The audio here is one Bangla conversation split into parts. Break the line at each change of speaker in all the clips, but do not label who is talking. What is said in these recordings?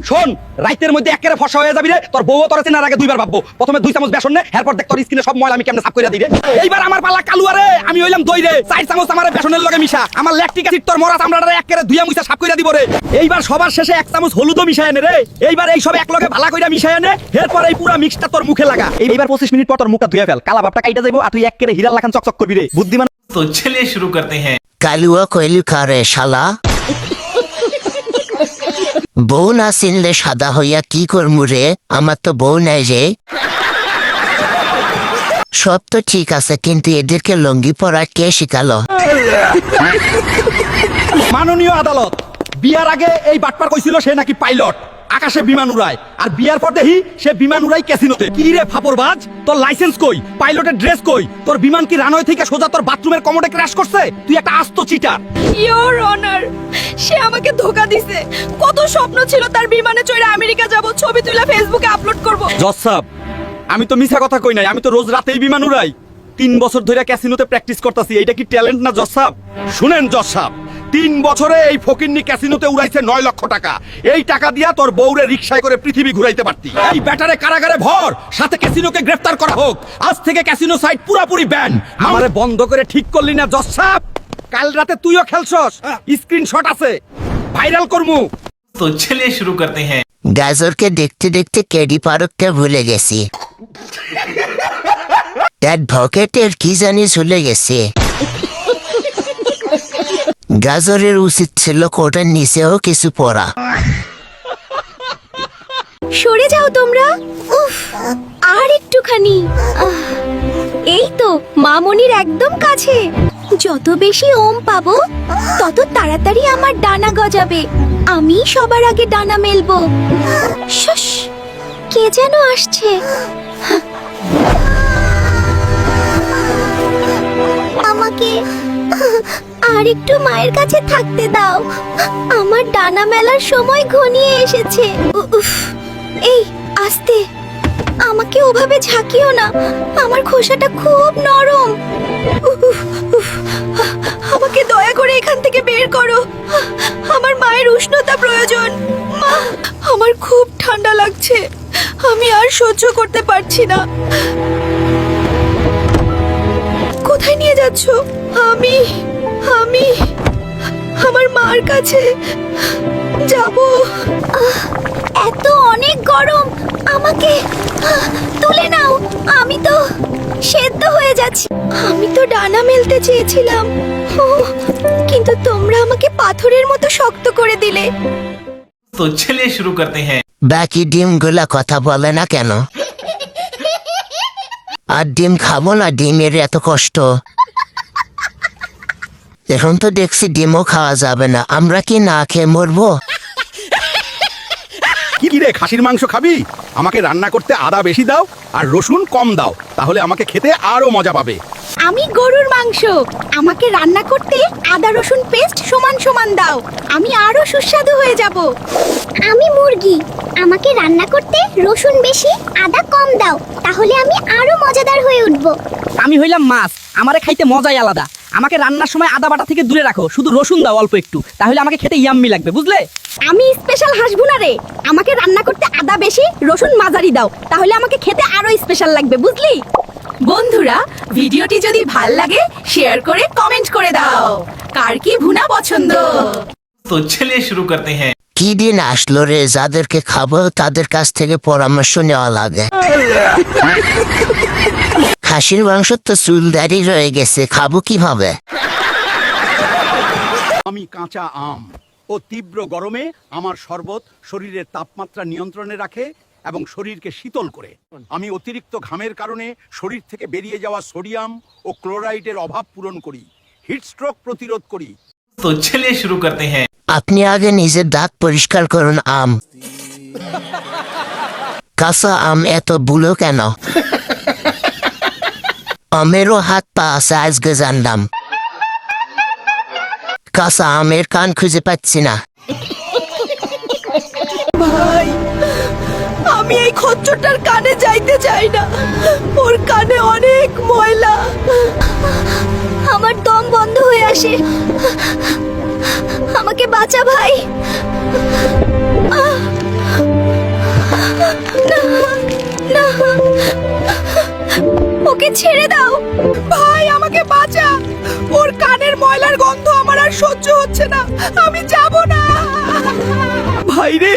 শোন, রাইতের মধ্যে একেবারে ফসা হয়ে যাবি রে। তোর বউ তোর চেনার আগে দুইবার ভাববো। প্রথমে 2 চামচ বেসন নে, এরপর দেখ তোর স্কিনে সব ময়লা আমি কেমনে সাফ করে দিই রে। এইবার আমার পালা কালুয়া রে, আমি হইলাম দই রে। 4 চামচ আমার বেসনের লগে মিশা, আমার ল্যাকটিক অ্যাসিড তোর মরা চামড়াটা একেবারে ধুইয়া মুছা সাফ করে দিব রে। এইবার সবার শেষে 1 চামচ হলুদও মিশায় নে রে। এইবার এই সব এক লগে ভালো কইরা মিশায় নে, এরপর এই পুরো মিক্সটা তোর মুখে লাগা। এইবার 25 মিনিট পর তোর মুখটা ধুইয়া ফেল, কালা ভাবটা কাইটা যাইবো আর তুই একেবারে হীরা লাখান চকচক করবি রে। বুদ্ধিমান।
तो चलिए शुरू करते हैं।
কালুয়া কইলু কারে শালা বউ না চিনলে সাদা হইয়া কি করমু রে? আমার তো বউ নাই রে। সব তো ঠিক আছে, কিন্তু এদেরকে লঙ্গি পরা কে শিখালো?
মাননীয় আদালত, বিয়ার আগে এই বাটপার কইছিল সে নাকি পাইলট, আকাশে বিমান উড়ায়, আর বিয়ার পর দেখি সে বিমান উড়াই ক্যাসিনোতে। কি রে ফাপড়বাজ, তোর লাইসেন্স কই? পাইলটের ড্রেস কই? তোর বিমান কি রানওয়ে থেকে সোজা তোর বাথরুমের কমোডে ক্র্যাশ করছে? তুই একটা আস্ত চিটার।
ইওর অনার, সে আমাকে ধোকা দিছে। কত স্বপ্ন ছিল তার বিমানে চড়ে আমেরিকা যাব, ছবি তুলে ফেসবুকে আপলোড করব।
জজ সাহেব, আমি তো মিছা কথা কই নাই, আমি তো রোজ রাতেই বিমান উড়াই। 3 বছর ধরে ক্যাসিনোতে প্র্যাকটিস করতেছি। এইটা কি ট্যালেন্ট না জজ সাহেব? শুনেন জজ সাহেব, 3 বছরে এই ফকিন্নি ক্যাসিনোতে উড়াইছে 9 লক্ষ টাকা। এই টাকা দিয়া তোর বউরে রিকশায় করে পৃথিবী ঘুরাইতে পারতি। এই ব্যাটারে কারাগারে ভর, সাথে ক্যাসিনোকে গ্রেফতার করা হোক। আজ থেকে ক্যাসিনো সাইট পুরোপুরি ব্যান। আমারে বন্ধ করে ঠিক করলি না জজ সাহেব? কাল রাতে তুইও খেলছস, স্ক্রিনশট আছে, ভাইরাল করমু।
तो चलिए शुरू करते हैं।
গাজরকে দেখতে দেখতে কেডি পারকটা ভুলে গেছি। অ্যাডভোকেটের কি জানি চলে গেছে। গাজরের উচিত ছিল কোটার নিচেও কিছু পড়া।
সরে যাও তোমরা। উফ, আর একটুখানি। এই তো মামনির একদম কাছে। যত বেশি ওম পাবো তত তাড়াতাড়ি আমার ডানা গজাবে। আমি সবার আগে ডানা মেলবো। শশ, কে যেন আসছে। আমাকে আর একটু মায়ের কাছে থাকতে দাও। আমার ডানা মেলার সময় ঘনিয়ে এসেছে। উফ, এই আস্তে, আমাকে ওভাবে ঝাঁকিও না, আমার খোসাটা খুব নরম। উফ, উফ, আমাকে দয়া করে এখান থেকে বের করো। আমার মায়ের উষ্ণতা প্রয়োজন। মা, আমার খুব ঠান্ডা লাগছে, আমি আর সহ্য করতে পারছি না। কোথায় নিয়ে যাচ্ছ? আমি আমি আমার মার কাছে যাব। এত অনেক গরম, আমাকে তুলে নাও। আমি তো সেদ্ধ হয়ে যাচ্ছি। আমি তো ডানা মেলতে চেয়েছিলাম, কিন্তু তোমরা আমাকে পাথরের মতো শক্ত করে দিলে।
तो चलिए शुरू करते हैं।
বাকি ডিমগুলা কথা বলে না কেন? আর ডিম খাবো না, ডিমের এত কষ্ট। এখন তো দেখছি ডিমও খাওয়া যাবে না, আমরা কি না খেয়ে মরবো?
কি রে, খাসির মাংস খাবি? আমাকে রান্না করতে আদা বেশি দাও আর রসুন কম দাও, তাহলে আমাকে খেতে আরো মজা পাবে।
আমি গরুর মাংস, আমাকে রান্না করতে আদা রসুন পেস্ট সমান সমান দাও, আমি আরো সুস্বাদু হয়ে যাব।
আমি মুরগি, আমাকে রান্না করতে রসুন বেশি আদা কম দাও, তাহলে আমি আরো মজাদার হয়ে উঠব।
আমি হইলাম মাছ, আমারে খাইতে মজাই আলাদা। আমাকে রান্নার সময় আদা বাটা থেকে দূরে রাখো, শুধু রসুন দাও অল্প একটু, তাহলে আমাকে খেতে ইয়াম্মি লাগবে, বুঝলে?
আমি স্পেশাল হাঁসভুনা রে, আমাকে রান্না করতে আদা বেশি রসুন মাঝারি দাও, তাহলে আমাকে খেতে আরো স্পেশাল লাগবে, বুঝলি? বন্ধুরা, ভিডিওটি যদি ভাল লাগে শেয়ার করে কমেন্ট করে দাও কার কি ভুনা পছন্দ।
तो चलिए शुरू करते हैं।
কি দিন আসলো রে, যাদেরকে খাবো তাদের কাছ থেকে পরামর্শ নেওয়া লাগে। খাসির মাংস তো চুলদারি রয়ে গেছে, খাবো কিভাবে?
আমি কাঁচা আম ও তীব্র গরমে আমার শরবত শরীরের তাপমাত্রা নিয়ন্ত্রণে রাখে এবং শরীরকে শীতল করে। আমি অতিরিক্ত ঘামের কারণে শরীর থেকে বেরিয়ে যাওয়া সোডিয়াম ও ক্লোরাইডের অভাব পূরণ করি, হিটস্ট্রোক প্রতিরোধ করি।
तो चलिए शुरू करते हैं।
আপনি আগে নিজের দাঁত পরিষ্কার করুন। আম, কাঁচা আম এত বুলো কেন? আমেরও হাত পা আছে, আজকে জানলাম। কাঁচা আমের কান খুঁজে পাচ্ছি না।
ভাই, আমি এই খচ্চরটার কানে যাইতে চাই না, ওর কানে অনেক ময়লা, আমার দম বন্ধ হয়ে আসে। আমাকে বাঁচা ভাই। ছেড়ে দাও ভাই, আমাকে বাঁচা। ওর কানের ময়লার গন্ধ আমার আর সহ্য হচ্ছে না, আমি যাব না।
ভাই রে,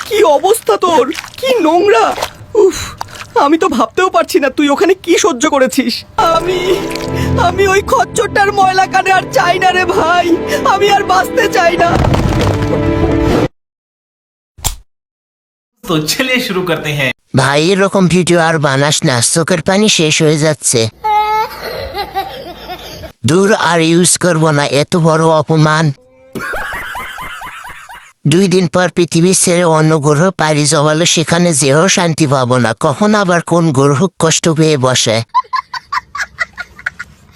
কি অবস্থা তোর, কি নোংরা! উফ, আমি তো ভাবতেও পারছি না তুই ওখানে কি সহ্য করেছিস। আমি ওই খচ্চরটার ময়লা কানে আর চাই না রে ভাই, আমি আর বাঁচতে চাই না।
तो चलिए शुरू करते हैं।
ভাই এরকম ভিডিও আর বানাস না, চোখের পানি শেষ হয়ে যাচ্ছে। দূর, আর ইউজ করবো না, এত বড় অপমান। 2 দিন পর পৃথিবী ছেড়ে অন্য গ্রহ পাড়ি জমালে সেখানে যেও শান্তি পাবো না, কখন আবার কোন গ্রহ কষ্ট পেয়ে বসে।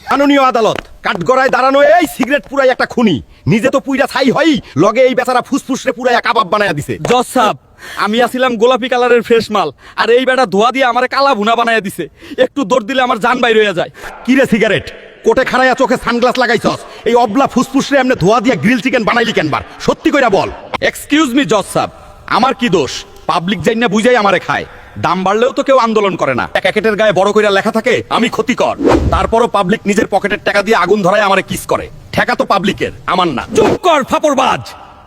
মাননীয় আদালত, কাঠগড়ায় দাঁড়ানো এই সিগারেট পুরাই একটা খুনি, নিজে তো পুইরা ছাই হই, লগে এই বেচারা ফুসফুসরে পুরাই কাবাব বানায়া দিছে। জজ সাহেব, আমি আছিলাম গোলাপি কালারের ফ্রেশ মাল, আর এই বেটা ধোয়া দিয়ে আমারে কালা ভুনা বানায়া দিছে। একটু দৌড় দিলে আমার জান বাইর হয়ে যায়। কি রে সিগারেট, কোটে খাড়াইয়া চোখে সানগ্লাস লাগাইছস, এই অবলা ফুসফুসরে এমনি ধোয়া দিয়ে গ্রিল চিকেন বানাইলি কেনবার? সত্যি কইরা বল। এক্সকিউজ মি জজ সাহেব, আমার কি দোষ? পাবলিক যাই না বুঝাই আমারে খায়। দাম বাড়লেও তো কেউ আন্দোলন করে না, প্যাকেটের গায়ে বড় কইরা লেখা থাকে আমি ক্ষতিকর, তারপরও পাবলিক নিজের পকেটের টাকা দিয়ে আগুন ধরায় আমারে কিস করে। ঠেকা তো পাবলিকের, আমার না। চুপ কর ফাপড়বাজ,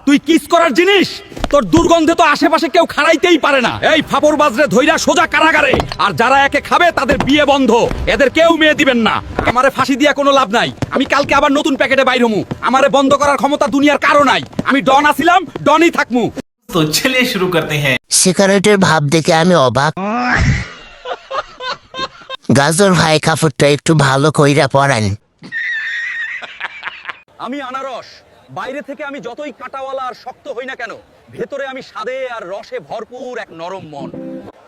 তুই কিস করার জিনিস? তোর দুর্গন্ধে তো আশেপাশে কেউ খাড়াইতেই পারে না। এই ফাপড়বাজরে ধইরা সোজা কারাগারে, আর যারা একে খাবে তাদের বিয়ে বন্ধ, এদের কেউ মেয়ে দিবেন না। আমারে ফাঁসি দিয়া কোনো লাভ নাই, আমি কালকে আবার নতুন প্যাকেটে বাইর হমু। আমারে বন্ধ করার ক্ষমতা দুনিয়ার কারো নাই, আমি ডন আছিলাম, ডনই থাকমু।
तो चलिए शुरू करते हैं।
সিগারেটের ভাব দেখে আমি অবাক। গাজর ভাই, কাপড়টা একটু ভালো কইরা পরান।
আমি আনারস, বাইরে থেকে আমি যতই কাঁটাওয়ালা আর শক্ত হই না কেন, ভেতরে আমি স্বাদে আর রসে ভরপুর এক নরম মন।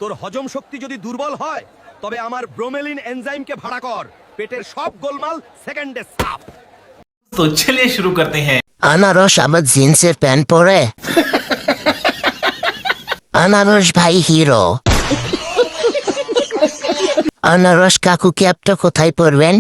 তোর হজম শক্তি যদি দুর্বল হয়, তবে আমার ব্রোমেলিন এনজাইমকে ভাড়া কর, পেটের সব গোলমাল সেকেন্ডে সাফ।
तो चलिए शुरू करते हैं।
আনারস আমার জিন্সের প্যান্ট পরে। আনারস ভাই হিরো। আনারস কাকু ক্যাপটা কোথায় পরবেন?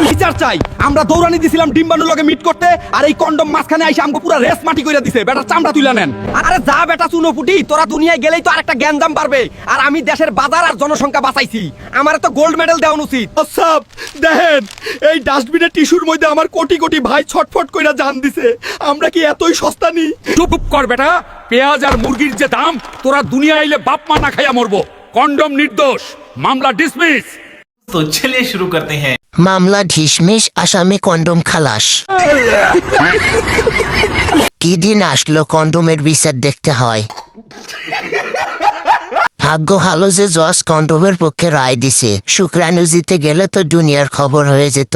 বিচার চাই। আমরা দৌড়ানি দিছিলাম ডিম্বাণুর লগে মিট করতে, আর এই কন্ডম মাঝখানে আইসা আমগো পুরা রেস মাটি কইরা দিছে। বেটার চামড়া তুইলা নেন। আরে যা বেটা চুনোপুটি, তোরা দুনিয়ায় গেলেই তো আরেকটা গ্যাঞ্জাম পারবে, আর আমি দেশের বাজার আর জনসংখ্যা বাঁচাইছি। আমারে তো গোল্ড মেডেল দেওয়া উচিত। সব দেখেন, এই ডাস্টবিনের টিস্যুর মধ্যে আমার কোটি কোটি ভাই ছটফট কইরা জান দিছে। আমরা কি এতই সস্তা নি? চুপ কর বেটা, পেঁয়াজ আর মুরগির যে দাম, তোরা দুনিয়া আইলে বাপ মা না খাইয়া মরবো। কন্ডম নির্দোষ, মামলা ডিসমিস।
तो चलिए शुरू करते हैं।
মামলা ঢিসমিস, আসামি কন্ডম খালাস। কি দিন আসলো কন্ডমের বিচার দেখতে হয়। ভাগ্য ভালো যে জজ কন্ডমের পক্ষে রায় দিছে, শুক্রাণু জিতে গেলে তো দুনিয়ার খবর হয়ে যেত।